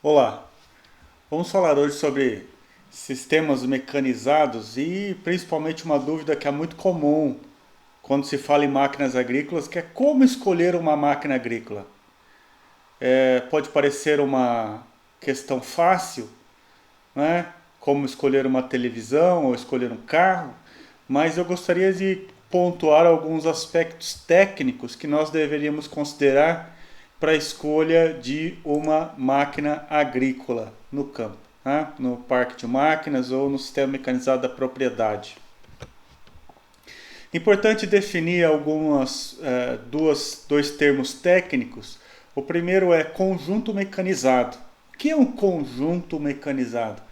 Olá, vamos falar hoje sobre sistemas mecanizados e principalmente uma dúvida que é muito comum quando se fala em máquinas agrícolas, que é como escolher uma máquina agrícola. Pode parecer uma questão fácil, né? Como escolher uma televisão ou escolher um carro, mas eu gostaria de pontuar alguns aspectos técnicos que nós deveríamos considerar para a escolha de uma máquina agrícola no campo, né? No parque de máquinas ou no sistema mecanizado da propriedade. Importante definir dois termos técnicos. O primeiro é conjunto mecanizado. O que é um conjunto mecanizado?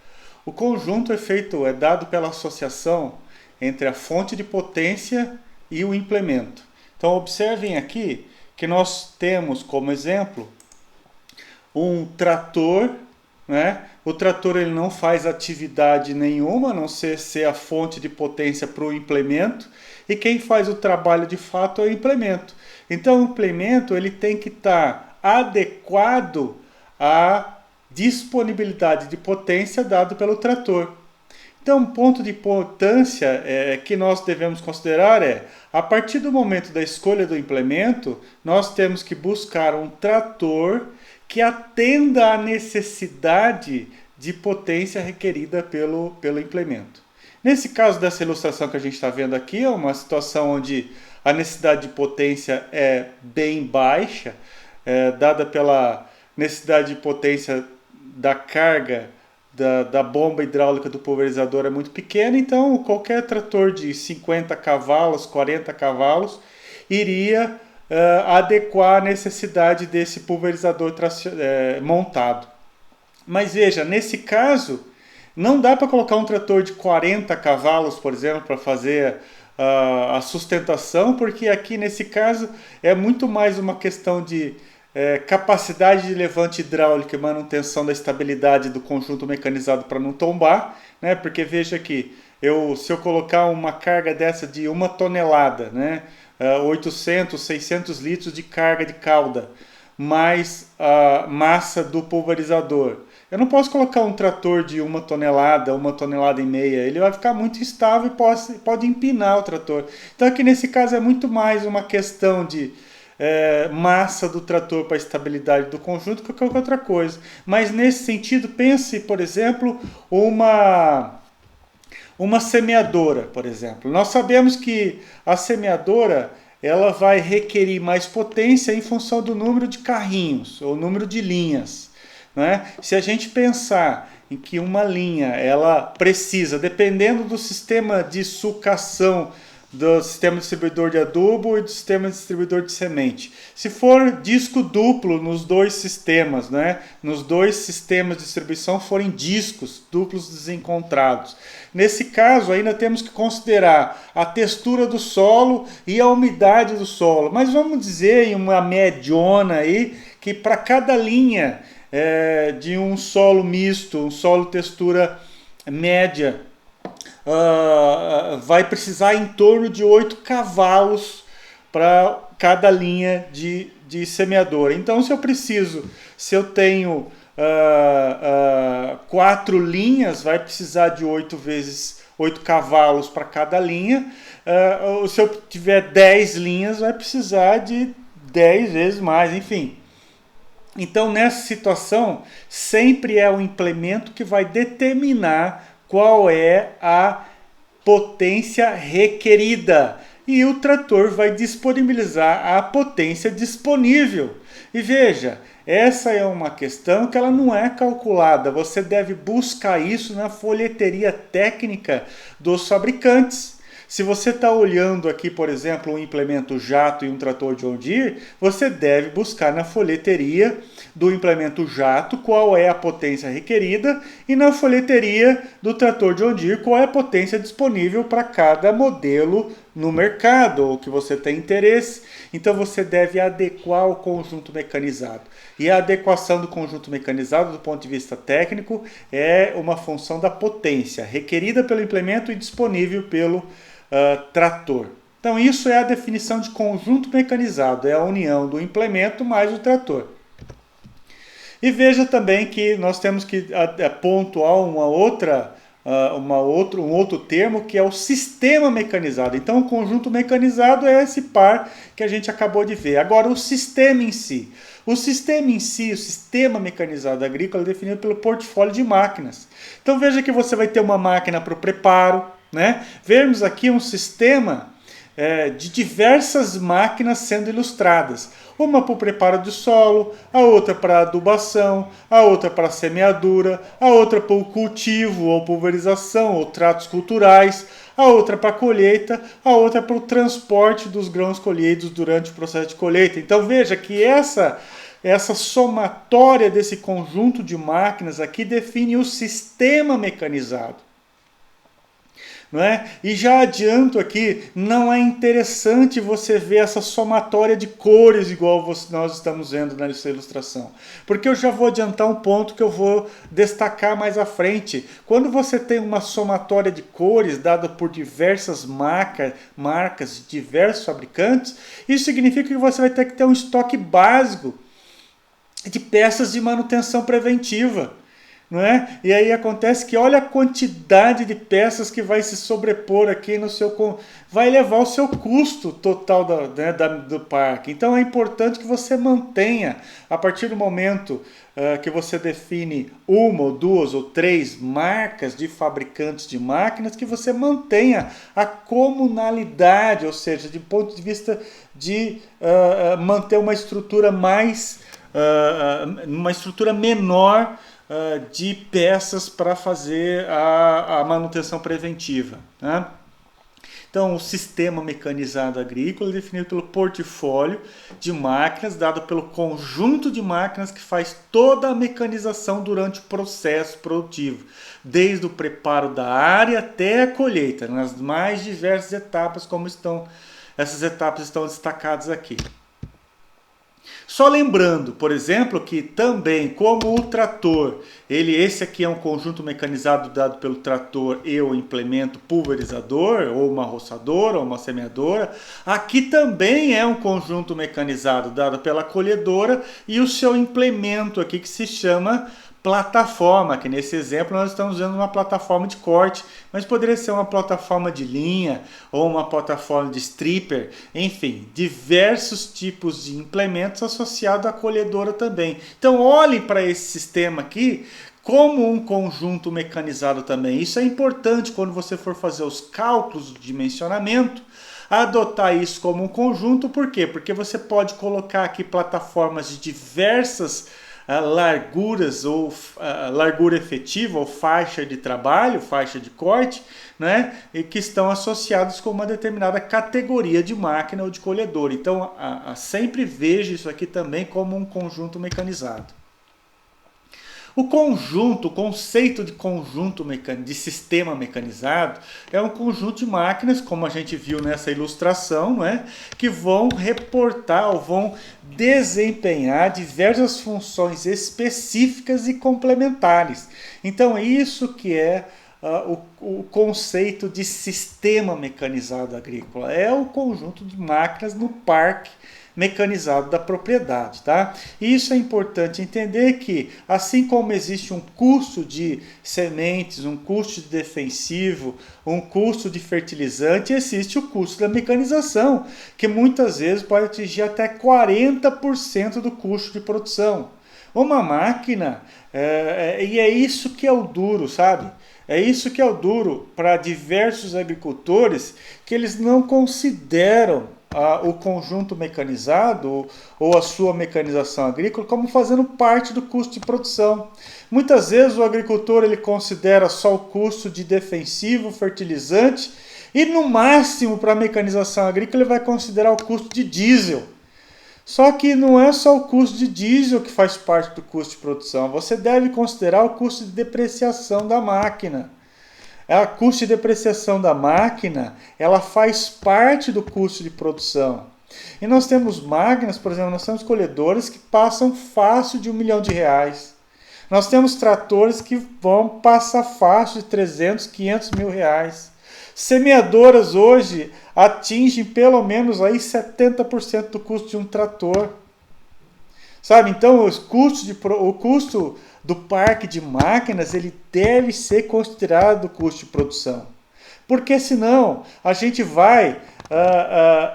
O conjunto é dado pela associação entre a fonte de potência e o implemento. Então observem aqui que nós temos como exemplo um trator, né? O trator ele não faz atividade nenhuma, a não ser a fonte de potência para o implemento, e quem faz o trabalho de fato é o implemento. Então o implemento ele tem que estar adequado à disponibilidade de potência dado pelo trator. Então, um ponto de importância que nós devemos considerar é, a partir do momento da escolha do implemento, nós temos que buscar um trator que atenda à necessidade de potência requerida pelo implemento. Nesse caso dessa ilustração que a gente está vendo aqui, é uma situação onde a necessidade de potência é bem baixa, dada pela necessidade de potência da carga da bomba hidráulica do pulverizador é muito pequena, então qualquer trator de 50 cavalos, 40 cavalos, iria adequar a necessidade desse pulverizador montado. Mas veja, nesse caso, não dá para colocar um trator de 40 cavalos, por exemplo, para fazer a sustentação, porque aqui nesse caso é muito mais uma questão de capacidade de levante hidráulico e manutenção da estabilidade do conjunto mecanizado para não tombar, né? Porque veja aqui, se eu colocar uma carga dessa de 1 tonelada, né? 800, 600 litros de carga de cauda, mais a massa do pulverizador. Eu não posso colocar um trator de 1 tonelada, 1 tonelada e meia. Ele vai ficar muito instável e pode empinar o trator. Então aqui nesse caso é muito mais uma questão de massa do trator para a estabilidade do conjunto que qualquer outra coisa. Mas nesse sentido, pense, por exemplo, uma semeadora, por exemplo. Nós sabemos que a semeadora ela vai requerer mais potência em função do número de carrinhos ou número de linhas. Né? Se a gente pensar em que uma linha ela precisa, dependendo do sistema de sucação do sistema distribuidor de adubo e do sistema distribuidor de semente. Se for disco duplo nos dois sistemas, né? Nos dois sistemas de distribuição forem discos duplos desencontrados. Nesse caso, ainda temos que considerar a textura do solo e a umidade do solo. Mas vamos dizer em uma mediona aí que para cada linha de um solo misto, um solo textura média, vai precisar em torno de 8 cavalos para cada linha de semeadora. Então, se eu tenho 4 linhas, vai precisar de 8 cavalos para cada linha. Se eu tiver 10 linhas, vai precisar de 10 vezes mais, enfim. Então, nessa situação, sempre é o implemento que vai determinar qual é a potência requerida. E o trator vai disponibilizar a potência disponível. E veja, essa é uma questão que ela não é calculada. Você deve buscar isso na folheteria técnica dos fabricantes. Se você está olhando aqui, por exemplo, um implemento jato e um trator John Deere, você deve buscar na folheteria do implemento jato qual é a potência requerida e na folheteria do trator John Deere qual é a potência disponível para cada modelo no mercado ou que você tem interesse. Então você deve adequar o conjunto mecanizado. E a adequação do conjunto mecanizado, do ponto de vista técnico, é uma função da potência requerida pelo implemento e disponível pelo trator. Então isso é a definição de conjunto mecanizado, é a união do implemento mais o trator. E veja também que nós temos que pontuar um outro termo, que é o sistema mecanizado. Então, o conjunto mecanizado é esse par que a gente acabou de ver. Agora, o sistema em si. O sistema em si, o sistema mecanizado agrícola, é definido pelo portfólio de máquinas. Então, veja que você vai ter uma máquina para o preparo, né? Vemos aqui um sistema de diversas máquinas sendo ilustradas. Uma para o preparo do solo, a outra para adubação, a outra para semeadura, a outra para o cultivo ou pulverização ou tratos culturais, a outra para a colheita, a outra para o transporte dos grãos colhidos durante o processo de colheita. Então veja que essa somatória desse conjunto de máquinas aqui define o sistema mecanizado. Não é? E já adianto aqui, não é interessante você ver essa somatória de cores igual nós estamos vendo nessa ilustração. Porque eu já vou adiantar um ponto que eu vou destacar mais à frente. Quando você tem uma somatória de cores dada por diversas marcas de diversos fabricantes, isso significa que você vai ter que ter um estoque básico de peças de manutenção preventiva. Não é? E aí acontece que olha a quantidade de peças que vai se sobrepor aqui no seu... vai levar o seu custo total do parque. Então é importante que você mantenha, a partir do momento que você define uma ou duas ou três marcas de fabricantes de máquinas, que você mantenha a comunalidade, ou seja, de ponto de vista de manter uma estrutura uma estrutura menor de peças para fazer a manutenção preventiva. Né? Então, o sistema mecanizado agrícola é definido pelo portfólio de máquinas, dado pelo conjunto de máquinas que faz toda a mecanização durante o processo produtivo, desde o preparo da área até a colheita, nas mais diversas etapas, como essas etapas estão destacadas aqui. Só lembrando, por exemplo, que também, como o trator, esse aqui é um conjunto mecanizado dado pelo trator e o implemento pulverizador, ou uma roçadora, ou uma semeadora. Aqui também é um conjunto mecanizado dado pela colhedora e o seu implemento aqui que se chama plataforma, que nesse exemplo nós estamos usando uma plataforma de corte, mas poderia ser uma plataforma de linha ou uma plataforma de stripper, enfim, diversos tipos de implementos associados à colhedora também. Então olhe para esse sistema aqui como um conjunto mecanizado também. Isso é importante quando você for fazer os cálculos de dimensionamento, adotar isso como um conjunto. Por quê? Porque você pode colocar aqui plataformas de diversas larguras ou largura efetiva ou faixa de trabalho, faixa de corte, né, e que estão associados com uma determinada categoria de máquina ou de colhedor. Então, sempre veja isso aqui também como um conjunto mecanizado. O conceito de conjunto de sistema mecanizado é um conjunto de máquinas, como a gente viu nessa ilustração, não é? Que vão reportar ou vão desempenhar diversas funções específicas e complementares. Então, isso que é o conceito de sistema mecanizado agrícola. É o conjunto de máquinas no parque mecanizado da propriedade, tá? E isso é importante entender que, assim como existe um custo de sementes, um custo de defensivo, um custo de fertilizante, existe o custo da mecanização, que muitas vezes pode atingir até 40% do custo de produção. Uma máquina, e é isso que é o duro, sabe? É isso que é o duro para diversos agricultores, que eles não consideram o conjunto mecanizado ou a sua mecanização agrícola como fazendo parte do custo de produção. Muitas vezes o agricultor ele considera só o custo de defensivo, fertilizante e no máximo para a mecanização agrícola ele vai considerar o custo de diesel. Só que não é só o custo de diesel que faz parte do custo de produção, você deve considerar o custo de depreciação da máquina. A custo de depreciação da máquina, ela faz parte do custo de produção. E nós temos máquinas, por exemplo, nós temos colhedores que passam fácil de R$1 milhão. Nós temos tratores que vão passar fácil de 300, 500 mil reais. Semeadoras hoje atingem pelo menos aí 70% do custo de um trator. Sabe? Então, o custo do parque de máquinas ele deve ser considerado custo de produção. Porque senão a gente vai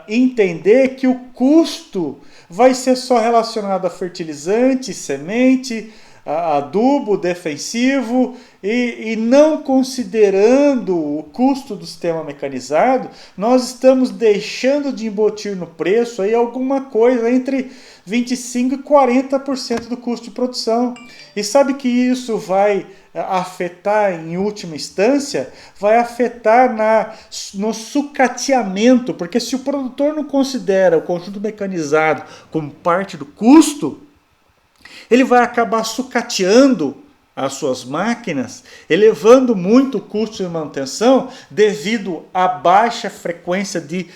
entender que o custo vai ser só relacionado a fertilizante, semente, adubo defensivo e não considerando o custo do sistema mecanizado, nós estamos deixando de embutir no preço aí alguma coisa entre 25% e 40% do custo de produção. E sabe que isso vai afetar, em última instância, vai afetar no sucateamento, porque se o produtor não considera o conjunto mecanizado como parte do custo, ele vai acabar sucateando as suas máquinas, elevando muito o custo de manutenção devido à baixa frequência de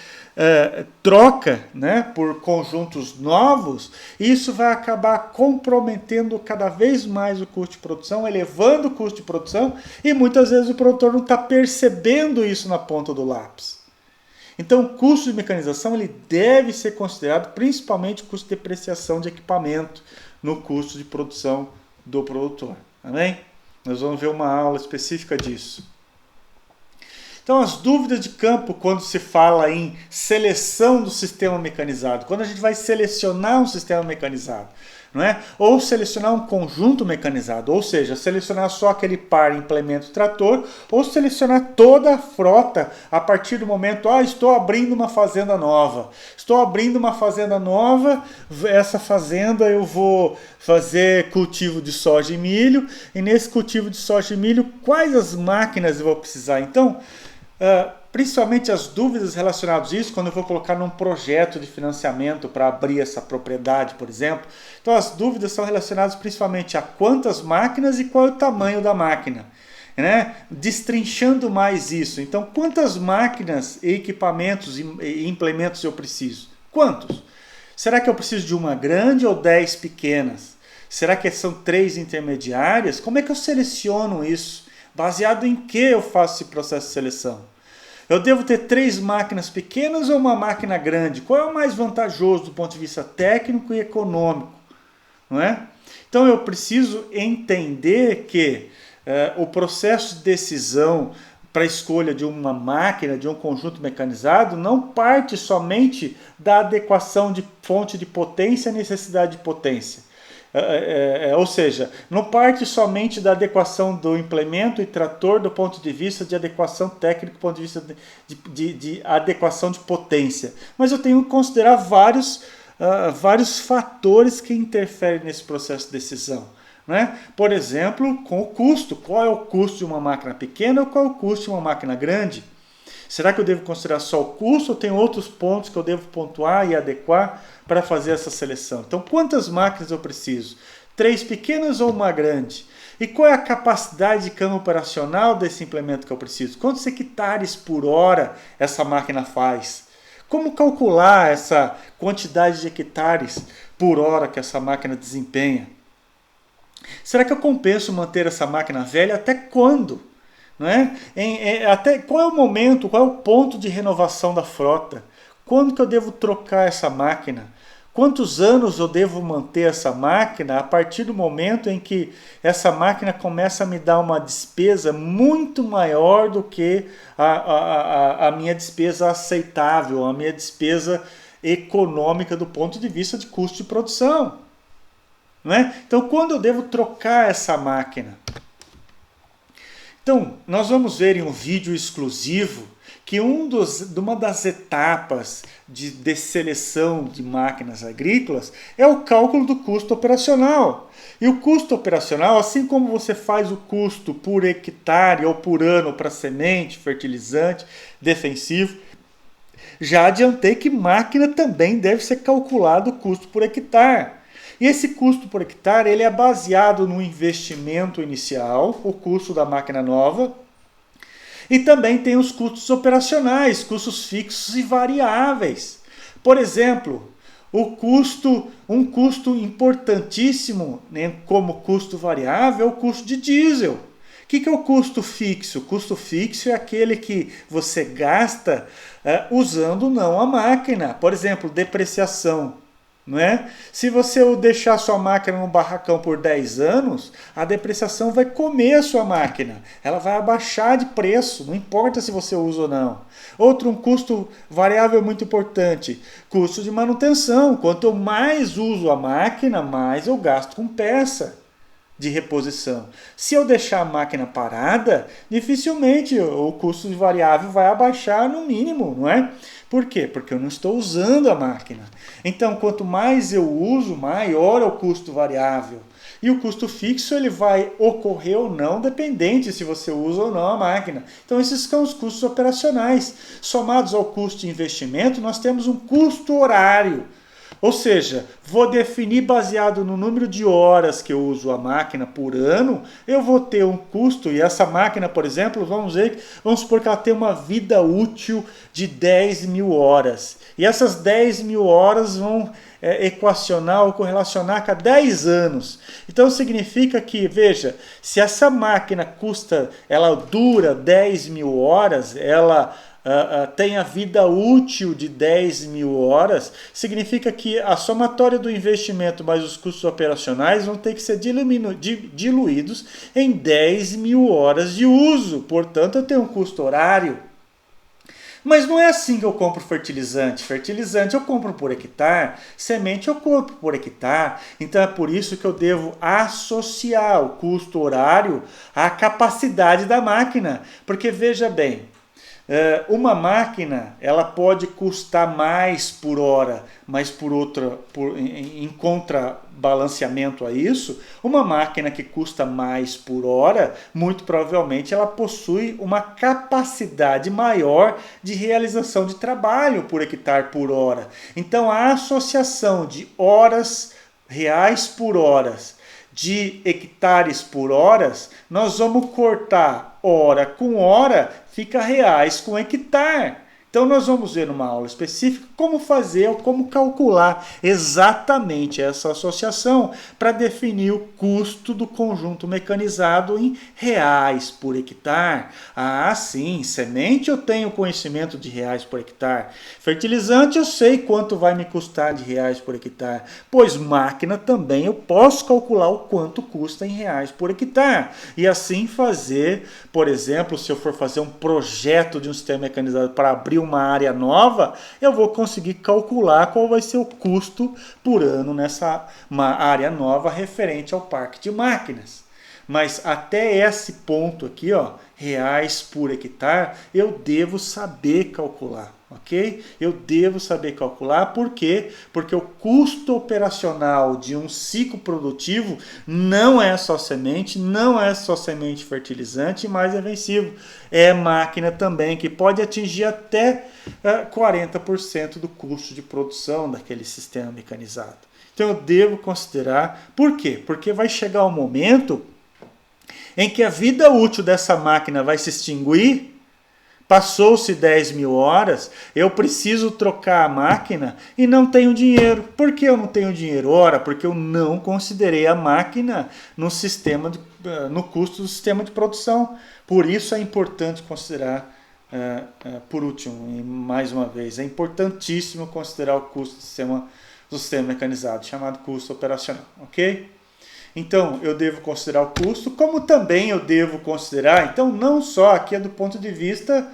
troca, né, por conjuntos novos. Isso vai acabar comprometendo cada vez mais o custo de produção, elevando o custo de produção, e muitas vezes o produtor não está percebendo isso na ponta do lápis. Então, o custo de mecanização ele deve ser considerado principalmente o custo de depreciação de equipamento no custo de produção do produtor. Amém? Nós vamos ver uma aula específica disso. Então, as dúvidas de campo quando se fala em seleção do sistema mecanizado, quando a gente vai selecionar um sistema mecanizado, não é? Ou selecionar um conjunto mecanizado, ou seja, selecionar só aquele par implemento trator, ou selecionar toda a frota a partir do momento, estou abrindo uma fazenda nova. Estou abrindo uma fazenda nova, essa fazenda eu vou fazer cultivo de soja e milho, e nesse cultivo de soja e milho, quais as máquinas eu vou precisar? Então, principalmente as dúvidas relacionadas a isso, quando eu vou colocar num projeto de financiamento para abrir essa propriedade, por exemplo. Então as dúvidas são relacionadas principalmente a quantas máquinas e qual é o tamanho da máquina, né? Destrinchando mais isso. Então, quantas máquinas, equipamentos e implementos eu preciso? Quantos? Será que eu preciso de uma grande ou 10 pequenas? Será que são 3 intermediárias? Como é que eu seleciono isso? Baseado em que eu faço esse processo de seleção? Eu devo ter 3 máquinas pequenas ou uma máquina grande? Qual é o mais vantajoso do ponto de vista técnico e econômico? Não é? Então eu preciso entender que o processo de decisão para a escolha de uma máquina, de um conjunto mecanizado, não parte somente da adequação de fonte de potência à necessidade de potência. Ou seja, não parte somente da adequação do implemento e trator do ponto de vista de adequação técnica, do ponto de vista de adequação de potência. Mas eu tenho que considerar vários fatores que interferem nesse processo de decisão. Né? Por exemplo, com o custo. Qual é o custo de uma máquina pequena ou qual é o custo de uma máquina grande? Será que eu devo considerar só o custo ou tem outros pontos que eu devo pontuar e adequar para fazer essa seleção? Então, quantas máquinas eu preciso? 3 pequenas ou uma grande? E qual é a capacidade de câmbio operacional desse implemento que eu preciso? Quantos hectares por hora essa máquina faz? Como calcular essa quantidade de hectares por hora que essa máquina desempenha? Será que eu compenso manter essa máquina velha até quando? Não é? Até qual é o momento, qual é o ponto de renovação da frota? Quando que eu devo trocar essa máquina? Quantos anos eu devo manter essa máquina a partir do momento em que essa máquina começa a me dar uma despesa muito maior do que a minha despesa aceitável, a minha despesa econômica do ponto de vista de custo de produção? Não é? Então, quando eu devo trocar essa máquina? Então, nós vamos ver em um vídeo exclusivo que uma das etapas de seleção de máquinas agrícolas é o cálculo do custo operacional. E o custo operacional, assim como você faz o custo por hectare ou por ano para semente, fertilizante, defensivo, já adiantei que máquina também deve ser calculado o custo por hectare. E esse custo por hectare ele é baseado no investimento inicial, o custo da máquina nova, e também tem os custos operacionais, custos fixos e variáveis. Por exemplo, um custo importantíssimo, né, como custo variável é o custo de diesel. O que é o custo fixo? O custo fixo é aquele que você gasta usando não a máquina. Por exemplo, depreciação. não é? Se você deixar sua máquina no barracão por 10 anos, a depreciação vai comer a sua máquina. Ela vai abaixar de preço, não importa se você usa ou não. Um custo variável muito importante, custo de manutenção. Quanto mais uso a máquina, mais eu gasto com peça de reposição. Se eu deixar a máquina parada, dificilmente o custo de variável vai abaixar no mínimo, não é? Por quê? Porque eu não estou usando a máquina. Então, quanto mais eu uso, maior é o custo variável. E o custo fixo ele vai ocorrer ou não, dependente se você usa ou não a máquina. Então, esses são os custos operacionais. Somados ao custo de investimento, nós temos um custo horário. Ou seja, vou definir baseado no número de horas que eu uso a máquina por ano, eu vou ter um custo, e essa máquina, por exemplo, vamos supor que ela tem uma vida útil de 10 mil horas. E essas 10 mil horas vão equacionar ou correlacionar com 10 anos. Então significa que, veja, se essa máquina ela dura 10 mil horas, ela tem a vida útil de 10 mil horas, significa que a somatória do investimento mais os custos operacionais vão ter que ser diluídos em 10 mil horas de uso. Portanto, eu tenho um custo horário. Mas não é assim que eu compro fertilizante. Fertilizante eu compro por hectare, semente eu compro por hectare. Então é por isso que eu devo associar o custo horário à capacidade da máquina. Porque veja bem, uma máquina ela pode custar mais por hora, mas em contrabalanceamento a isso, uma máquina que custa mais por hora, muito provavelmente ela possui uma capacidade maior de realização de trabalho por hectare por hora. Então a associação de horas reais por horas de hectares por horas, nós vamos cortar hora com hora, fica reais com hectare. Então nós vamos ver numa aula específica como fazer ou como calcular exatamente essa associação para definir o custo do conjunto mecanizado em reais por hectare. Ah, sim, semente eu tenho conhecimento de reais por hectare. Fertilizante eu sei quanto vai me custar de reais por hectare. Pois máquina também eu posso calcular o quanto custa em reais por hectare. E assim fazer, por exemplo, se eu for fazer um projeto de um sistema mecanizado para abrir uma área nova, eu vou conseguir calcular qual vai ser o custo por ano nessa área nova referente ao parque de máquinas. Mas até esse ponto aqui, reais por hectare, eu devo saber calcular, ok? Eu devo saber calcular, por quê? Porque o custo operacional de um ciclo produtivo não é só semente, não é só semente fertilizante, mas é vencido. É máquina também, que pode atingir até 40% do custo de produção daquele sistema mecanizado. Então eu devo considerar, por quê? Porque vai chegar um momento em que a vida útil dessa máquina vai se extinguir, passou-se 10 mil horas, eu preciso trocar a máquina e não tenho dinheiro. Por que eu não tenho dinheiro? Ora, porque eu não considerei a máquina no custo do sistema de produção. Por isso é importante considerar, por último, e mais uma vez, é importantíssimo considerar o custo do sistema mecanizado, chamado custo operacional, ok? Então, eu devo considerar o custo, como também eu devo considerar, então não só aqui é do ponto de vista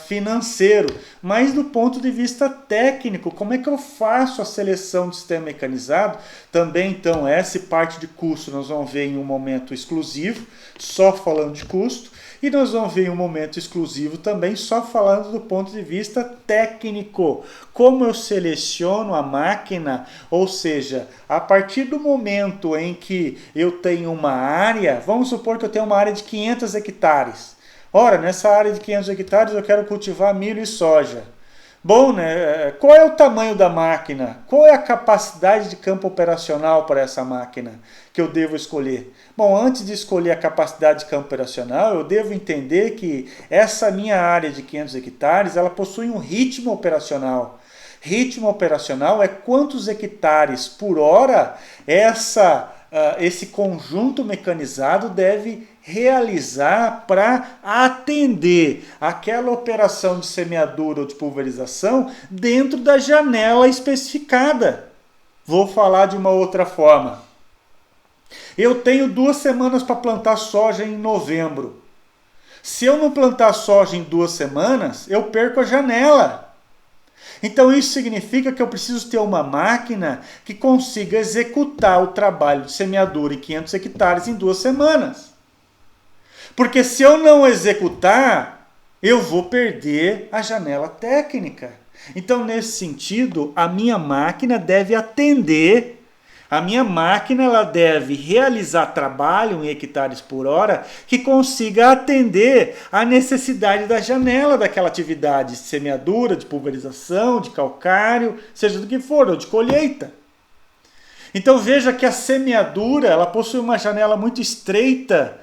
financeiro, mas do ponto de vista técnico, como é que eu faço a seleção do sistema mecanizado? Também, então, essa parte de custo nós vamos ver em um momento exclusivo, só falando de custo, e nós vamos ver em um momento exclusivo também, só falando do ponto de vista técnico. Como eu seleciono a máquina, ou seja, a partir do momento em que eu tenho uma área, vamos supor que eu tenho uma área de 500 hectares. Ora, nessa área de 500 hectares eu quero cultivar milho e soja. Bom, né? Qual é o tamanho da máquina? Qual é a capacidade de campo operacional para essa máquina que eu devo escolher? Bom, antes de escolher a capacidade de campo operacional, eu devo entender que essa minha área de 500 hectares, ela possui um ritmo operacional. Ritmo operacional é quantos hectares por hora esse conjunto mecanizado deve realizar para atender aquela operação de semeadura ou de pulverização dentro da janela especificada. Vou falar de uma outra forma. Eu tenho 2 semanas para plantar soja em novembro. Se eu não plantar soja em 2 semanas, eu perco a janela. Então isso significa que eu preciso ter uma máquina que consiga executar o trabalho de semeadura em 500 hectares em 2 semanas. Porque se eu não executar, eu vou perder a janela técnica. Então, nesse sentido, a minha máquina deve atender. A minha máquina ela deve realizar trabalho em hectares por hora que consiga atender à necessidade da janela daquela atividade de semeadura, de pulverização, de calcário, seja do que for, ou de colheita. Então veja que a semeadura ela possui uma janela muito estreita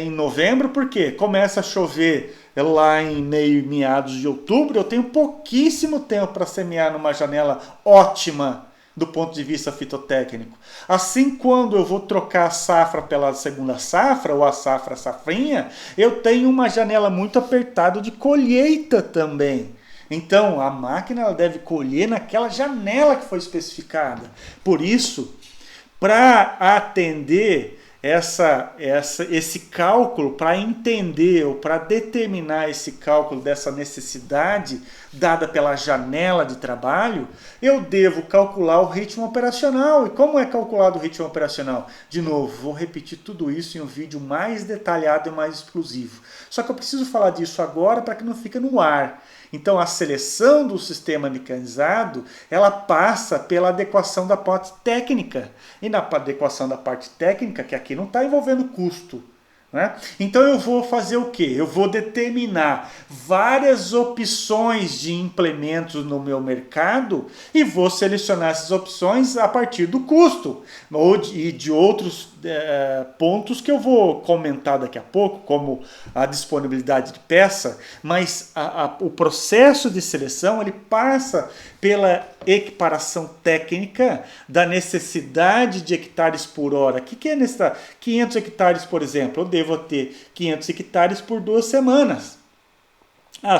em novembro, porque começa a chover lá em meados de outubro, eu tenho pouquíssimo tempo para semear numa janela ótima do ponto de vista fitotécnico. Assim, quando eu vou trocar a safra pela segunda safra, ou a safrinha, eu tenho uma janela muito apertada de colheita também. Então, a máquina ela deve colher naquela janela que foi especificada. Por isso, para atender esse cálculo, para entender ou para determinar esse cálculo dessa necessidade dada pela janela de trabalho, eu devo calcular o ritmo operacional. E como é calculado o ritmo operacional? De novo, vou repetir tudo isso em um vídeo mais detalhado e mais exclusivo. Só que eu preciso falar disso agora para que não fique no ar. Então, a seleção do sistema mecanizado, ela passa pela adequação da parte técnica. E na adequação da parte técnica, que aqui não está envolvendo custo, né? Então, eu vou fazer o quê? Eu vou determinar várias opções de implementos no meu mercado e vou selecionar essas opções a partir do custo e de outros pontos que eu vou comentar daqui a pouco, como a disponibilidade de peça, mas o processo de seleção ele passa pela equiparação técnica da necessidade de hectares por hora. O que é necessidade? 500 hectares, por exemplo, eu devo ter 500 hectares por 2 semanas.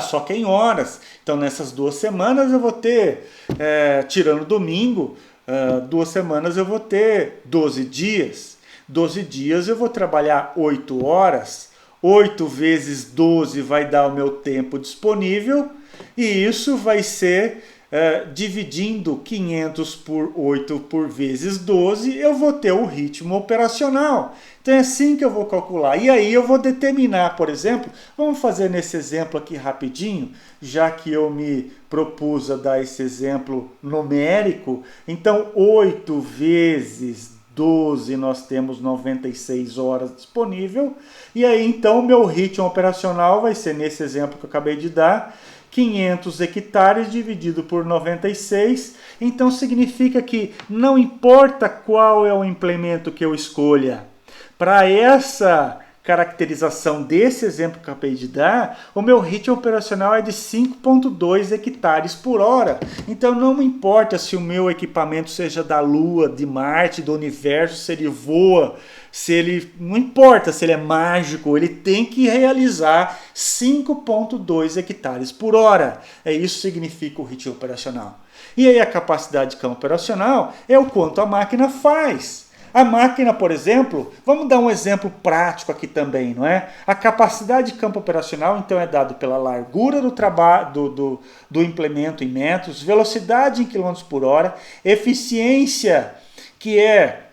Só que em horas. Então, nessas 2 semanas eu vou ter, tirando domingo, 2 semanas eu vou ter 12 dias. 12 dias eu vou trabalhar 8 horas. 8 vezes 12 vai dar o meu tempo disponível. E isso vai ser, dividindo 500 por 8 por vezes 12, eu vou ter o ritmo operacional. Então é assim que eu vou calcular. E aí eu vou determinar, por exemplo, vamos fazer nesse exemplo aqui rapidinho, já que eu me propus a dar esse exemplo numérico. Então 8 vezes 12 nós temos 96 horas disponível. E aí então o meu ritmo operacional vai ser nesse exemplo que eu acabei de dar, 500 hectares dividido por 96, então significa que não importa qual é o implemento que eu escolha, para essa caracterização desse exemplo que eu acabei de dar, o meu ritmo operacional é de 5,2 hectares por hora. Então não me importa se o meu equipamento seja da Lua, de Marte, do universo, se ele voa, não importa se ele é mágico, ele tem que realizar 5,2 hectares por hora. Isso significa o ritmo operacional. E aí a capacidade de campo operacional é o quanto a máquina faz. A máquina, por exemplo, vamos dar um exemplo prático aqui também, não é? A capacidade de campo operacional, então, é dado pela largura do trabalho do implemento em metros, velocidade em quilômetros por hora, eficiência, que é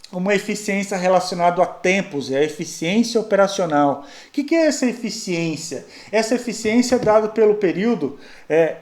uma eficiência relacionada a tempos, é a eficiência operacional. O que é essa eficiência? Essa eficiência é dada pelo período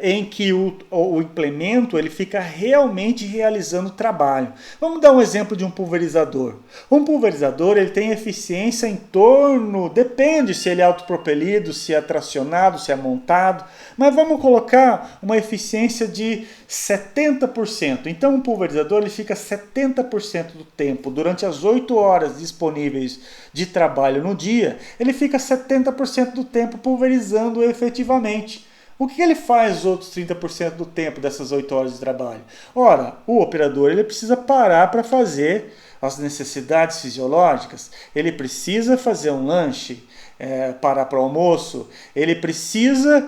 em que o implemento ele fica realmente realizando o trabalho. Vamos dar um exemplo de um pulverizador. Um pulverizador ele tem eficiência em torno, depende se ele é autopropelido, se é tracionado, se é montado, mas vamos colocar uma eficiência de 70%. Então um pulverizador ele fica 70% do tempo, durante as 8 horas disponíveis de trabalho no dia, ele fica 70% do tempo pulverizando efetivamente. O que ele faz os outros 30% do tempo dessas 8 horas de trabalho? Ora, o operador ele precisa parar para fazer as necessidades fisiológicas, ele precisa fazer um lanche, parar para o almoço, ele precisa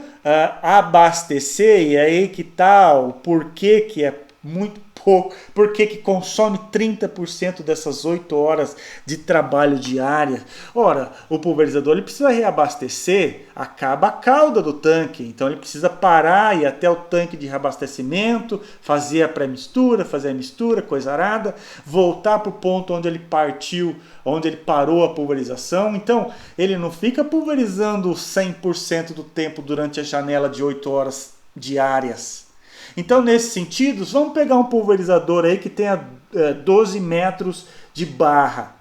abastecer, e é aí que está o porquê que é muito pouco. Por que que consome 30% dessas 8 horas de trabalho diária? Ora, o pulverizador ele precisa reabastecer, acaba a cauda do tanque, então ele precisa parar e ir até o tanque de reabastecimento, fazer a pré-mistura, fazer a mistura, coisa arada, voltar para o ponto onde ele partiu, onde ele parou a pulverização. Então, ele não fica pulverizando 100% do tempo durante a janela de 8 horas diárias. Então, nesse sentido, vamos pegar um pulverizador aí que tenha 12 metros de barra.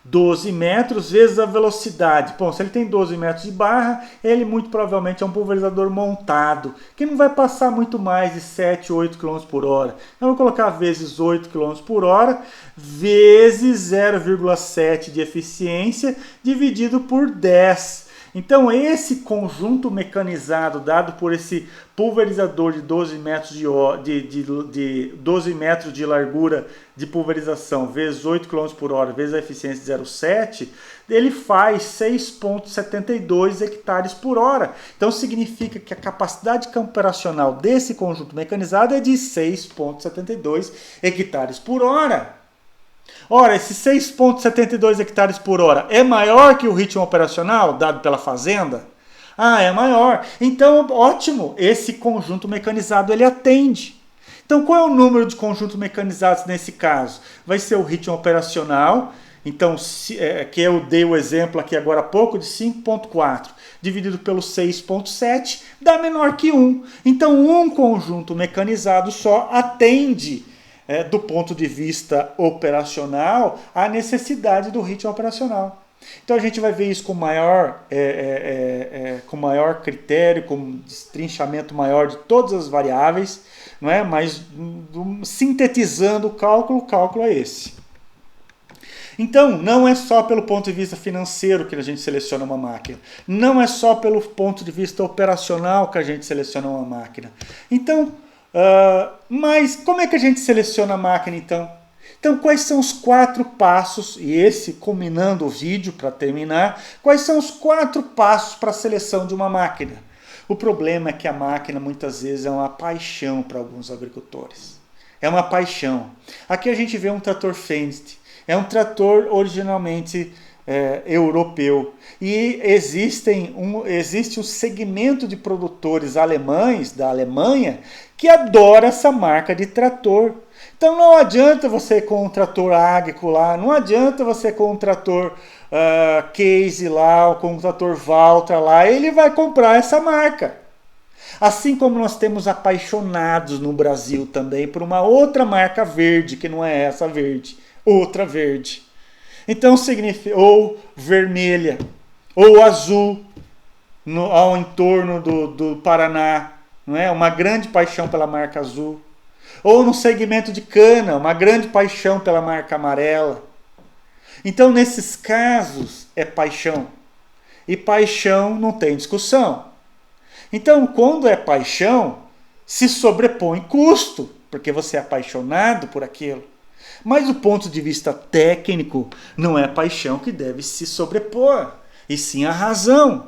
12 metros vezes a velocidade. Bom, se ele tem 12 metros de barra, ele muito provavelmente é um pulverizador montado, que não vai passar muito mais de 7, 8 km por hora. Então, eu vou colocar vezes 8 km por hora, vezes 0,7 de eficiência, dividido por 10. Então, esse conjunto mecanizado dado por esse pulverizador de 12 metros de 12 metros de largura de pulverização, vezes 8 km por hora, vezes a eficiência de 0,7, ele faz 6,72 hectares por hora. Então, significa que a capacidade de campo operacional desse conjunto mecanizado é de 6,72 hectares por hora. Ora, esse 6,72 hectares por hora é maior que o ritmo operacional dado pela fazenda? Ah, é maior. Então, ótimo, esse conjunto mecanizado ele atende. Então, qual é o número de conjuntos mecanizados nesse caso? Vai ser o ritmo operacional, então, que eu dei o exemplo aqui agora há pouco, de 5,4, dividido pelo 6,7, dá menor que 1. Então, um conjunto mecanizado só atende do ponto de vista operacional, a necessidade do ritmo operacional. Então a gente vai ver isso com maior critério, com destrinchamento maior de todas as variáveis, não é? Mas sintetizando o cálculo é esse. Então, não é só pelo ponto de vista financeiro que a gente seleciona uma máquina. Não é só pelo ponto de vista operacional que a gente seleciona uma máquina. Então, mas como é que a gente seleciona a máquina então? Então, quais são os 4 passos, e esse culminando o vídeo para terminar, quais são os 4 passos para a seleção de uma máquina? O problema é que a máquina muitas vezes é uma paixão para alguns agricultores. É uma paixão. Aqui a gente vê um trator Fendt, é um trator originalmente europeu. E existe um segmento de produtores alemães, da Alemanha, que adora essa marca de trator. Então não adianta você com um trator Agco lá, não adianta você com um trator Case lá, ou com um trator Valtra lá, ele vai comprar essa marca. Assim como nós temos apaixonados no Brasil também por uma outra marca verde, que não é essa verde, outra verde. Então significa ou vermelha, ou azul, ao entorno do Paraná, não é? Uma grande paixão pela marca azul. Ou no segmento de cana, uma grande paixão pela marca amarela. Então, nesses casos, é paixão. E paixão não tem discussão. Então, quando é paixão, se sobrepõe custo, porque você é apaixonado por aquilo. Mas do ponto de vista técnico, não é a paixão que deve se sobrepor, e sim a razão.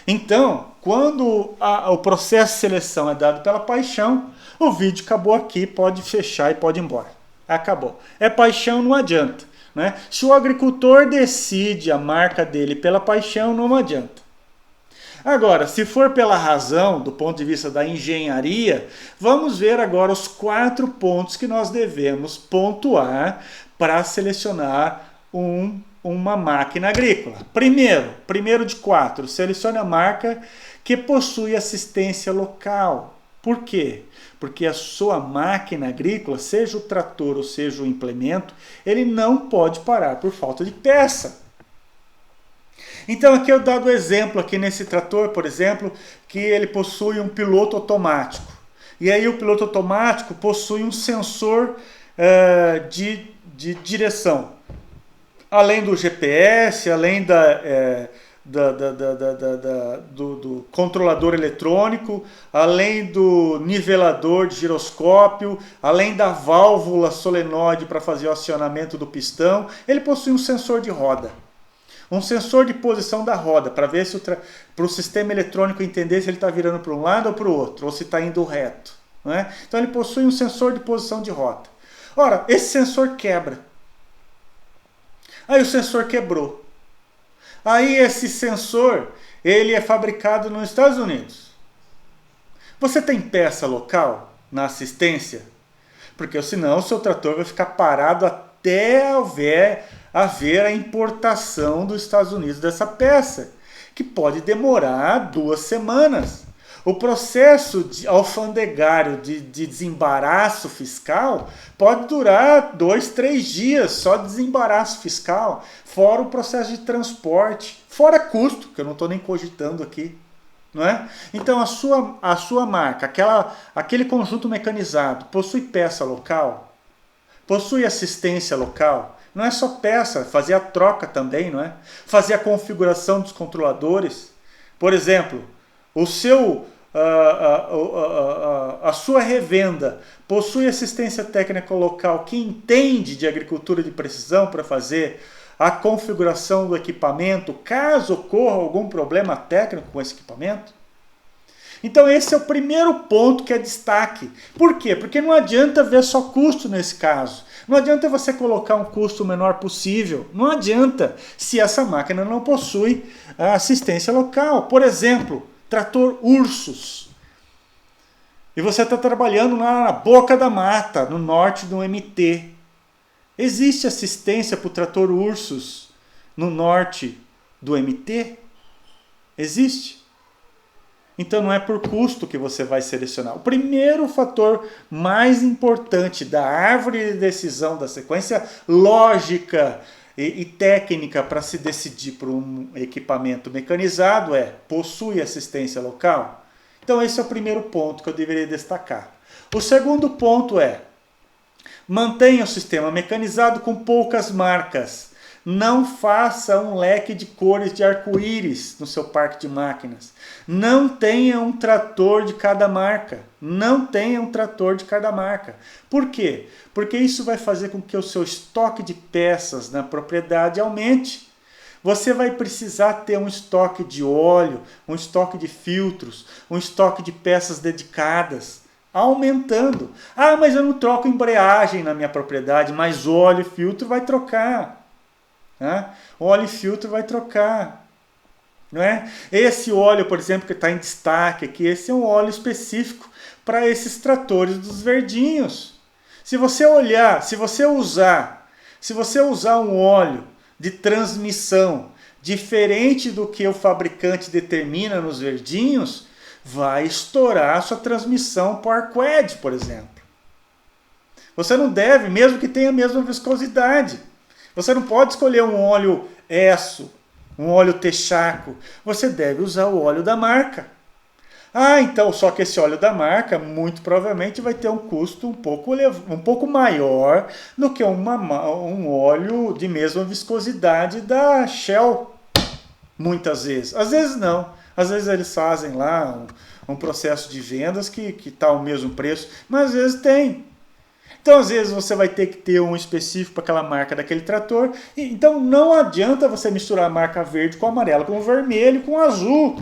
Então, quando o processo de seleção é dado pela paixão, o vídeo acabou aqui, pode fechar e pode ir embora. Acabou. É paixão, não adianta. Né? Se o agricultor decide a marca dele pela paixão, não adianta. Agora, se for pela razão, do ponto de vista da engenharia, vamos ver agora os 4 pontos que nós devemos pontuar para selecionar uma máquina agrícola. Primeiro de 4, selecione a marca que possui assistência local. Por quê? Porque a sua máquina agrícola, seja o trator ou seja o implemento, ele não pode parar por falta de peça. Então aqui eu dou o exemplo aqui nesse trator, por exemplo, que ele possui um piloto automático. E aí o piloto automático possui um sensor de direção. Além do GPS, além do controlador eletrônico, além do nivelador de giroscópio, além da válvula solenoide para fazer o acionamento do pistão, ele possui um sensor de roda. Um sensor de posição da roda, para ver se para o sistema eletrônico entender se ele está virando para um lado ou para o outro, ou se está indo reto. não é? Então ele possui um sensor de posição de rota. Ora, esse sensor quebra. Aí o sensor quebrou. Aí esse sensor, ele é fabricado nos Estados Unidos. Você tem peça local na assistência? Porque senão o seu trator vai ficar parado até haver a importação dos Estados Unidos dessa peça, que pode demorar 2 semanas. O processo alfandegário de desembaraço fiscal pode durar 2, 3 dias, só desembaraço fiscal, fora o processo de transporte, fora custo, que eu não estou nem cogitando aqui. Não é? Então a sua marca, aquele conjunto mecanizado, possui peça local? Possui assistência local? Não é só peça, fazer a troca também, não é? Fazer a configuração dos controladores. Por exemplo, a sua revenda possui assistência técnica local que entende de agricultura de precisão para fazer a configuração do equipamento, caso ocorra algum problema técnico com esse equipamento? Então esse é o primeiro ponto que é destaque. Por quê? Porque não adianta ver só custo nesse caso. Não adianta você colocar um custo o menor possível. Não adianta se essa máquina não possui assistência local. Por exemplo, trator Ursus. E você está trabalhando lá na boca da mata, no norte do MT. Existe assistência para o trator Ursus no norte do MT? Existe. Então não é por custo que você vai selecionar. O primeiro fator mais importante da árvore de decisão, da sequência lógica e técnica para se decidir por um equipamento mecanizado possui assistência local? Então esse é o primeiro ponto que eu deveria destacar. O segundo ponto mantenha o sistema mecanizado com poucas marcas. Não faça um leque de cores de arco-íris no seu parque de máquinas. Não tenha um trator de cada marca. Não tenha um trator de cada marca. Por quê? Porque isso vai fazer com que o seu estoque de peças na propriedade aumente. Você vai precisar ter um estoque de óleo, um estoque de filtros, um estoque de peças dedicadas, aumentando. Ah, mas eu não troco embreagem na minha propriedade, mas óleo e filtro vai trocar. Óleo e filtro vai trocar. Não é? Esse óleo, por exemplo, que está em destaque aqui, esse é um óleo específico para esses tratores dos verdinhos. Se você usar um óleo de transmissão diferente do que o fabricante determina nos verdinhos, vai estourar a sua transmissão por arco-edge, por exemplo. Você não deve, mesmo que tenha a mesma viscosidade. Você não pode escolher um óleo Esso, um óleo Texaco. Você deve usar o óleo da marca. Então, só que esse óleo da marca, muito provavelmente, vai ter um custo um pouco maior do que um óleo de mesma viscosidade da Shell, muitas vezes. Às vezes não. Às vezes eles fazem lá um processo de vendas que está o mesmo preço, mas às vezes tem. Então, às vezes, você vai ter que ter um específico para aquela marca daquele trator. Então, não adianta você misturar a marca verde com amarelo, com vermelho, com azul.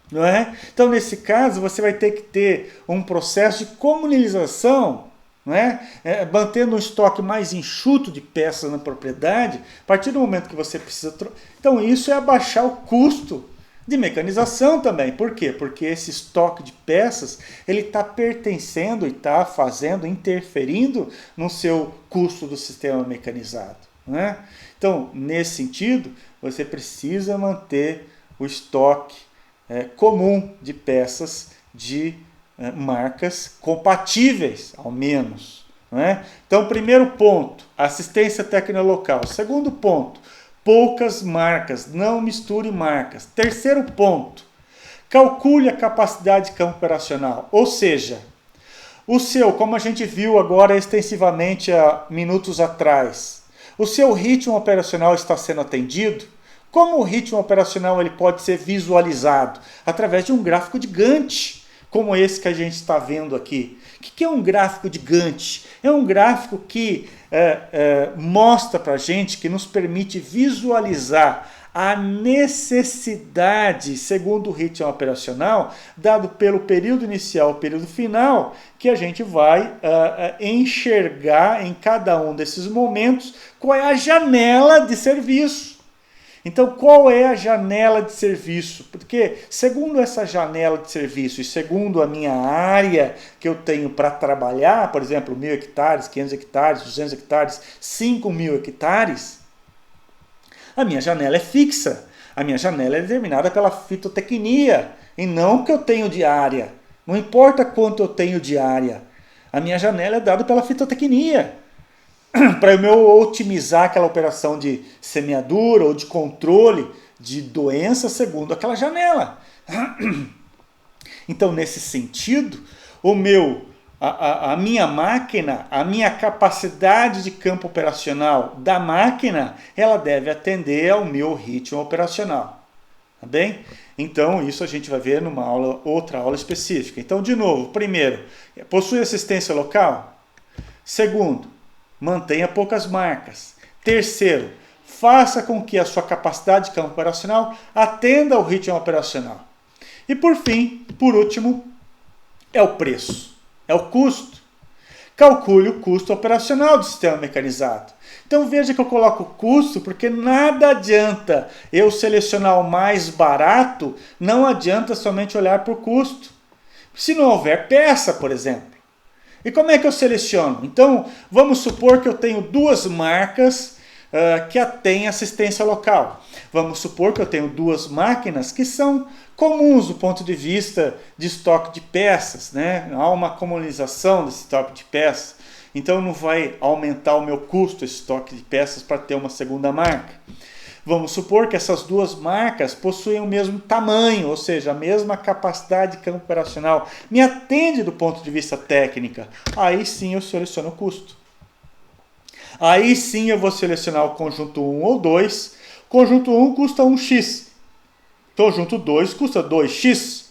Não é? Então, nesse caso, você vai ter que ter um processo de comunalização, não é? Mantendo um estoque mais enxuto de peças na propriedade, a partir do momento que você precisa... Então, isso é abaixar o custo de mecanização também. Por quê? Porque esse estoque de peças, ele está pertencendo e está interferindo no seu custo do sistema mecanizado. Né? Então, nesse sentido, você precisa manter o estoque comum de peças de marcas compatíveis, ao menos. Né? Então, primeiro ponto, assistência técnica local. Segundo ponto, poucas marcas, não misture marcas. Terceiro ponto, calcule a capacidade de campo operacional, ou seja, como a gente viu agora extensivamente há minutos atrás, o seu ritmo operacional está sendo atendido? Como o ritmo operacional ele pode ser visualizado? Através de um gráfico de Gantt, como esse que a gente está vendo aqui. O que é um gráfico de Gantt? É um gráfico que mostra para a gente, que nos permite visualizar a necessidade, segundo o ritmo operacional, dado pelo período inicial e período final, que a gente vai enxergar em cada um desses momentos qual é a janela de serviço. Então, qual é a janela de serviço? Porque, segundo essa janela de serviço e segundo a minha área que eu tenho para trabalhar, por exemplo, 1.000 hectares, 500 hectares, 200 hectares, 5.000 hectares, a minha janela é fixa. A minha janela é determinada pela fitotecnia e não que eu tenho de área. Não importa quanto eu tenho de área. A minha janela é dada pela fitotecnia. Para eu otimizar aquela operação de semeadura ou de controle de doença segundo aquela janela. Então, nesse sentido, a minha máquina, a minha capacidade de campo operacional da máquina, ela deve atender ao meu ritmo operacional. Tá bem? Então, isso a gente vai ver numa outra aula específica. Então, de novo, primeiro, possui assistência local? Segundo, mantenha poucas marcas. Terceiro, faça com que a sua capacidade de campo operacional atenda ao ritmo operacional. E por fim, por último, é o preço, é o custo. Calcule o custo operacional do sistema mecanizado. Então veja que eu coloco custo porque nada adianta eu selecionar o mais barato, não adianta somente olhar por custo. Se não houver peça, por exemplo. E como é que eu seleciono? Então, vamos supor que eu tenho duas marcas que têm assistência local. Vamos supor que eu tenho duas máquinas que são comuns do ponto de vista de estoque de peças, né? Há uma comunização desse estoque de peças. Então, não vai aumentar o meu custo esse estoque de peças para ter uma segunda marca. Vamos supor que essas duas marcas possuem o mesmo tamanho, ou seja, a mesma capacidade de campo operacional. Me atende do ponto de vista técnica. Aí sim eu seleciono o custo. Aí sim eu vou selecionar o conjunto 1 ou 2. Conjunto 1 custa 1x. Conjunto 2 custa 2x.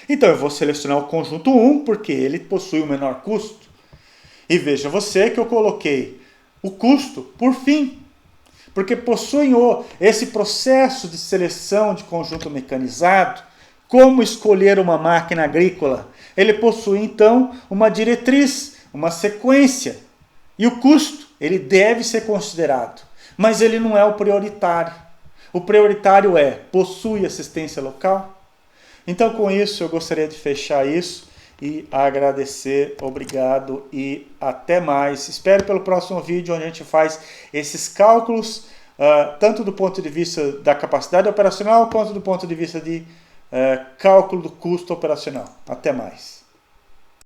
Então eu vou selecionar o conjunto 1 porque ele possui o menor custo. E veja você que eu coloquei o custo por fim. Porque possuem esse processo de seleção de conjunto mecanizado, como escolher uma máquina agrícola. Ele possui, então, uma diretriz, uma sequência. E o custo, ele deve ser considerado. Mas ele não é o prioritário. O prioritário possui assistência local? Então, com isso, eu gostaria de fechar isso e agradecer, obrigado e até mais. Espero pelo próximo vídeo onde a gente faz esses cálculos, tanto do ponto de vista da capacidade operacional, quanto do ponto de vista de cálculo do custo operacional. Até mais.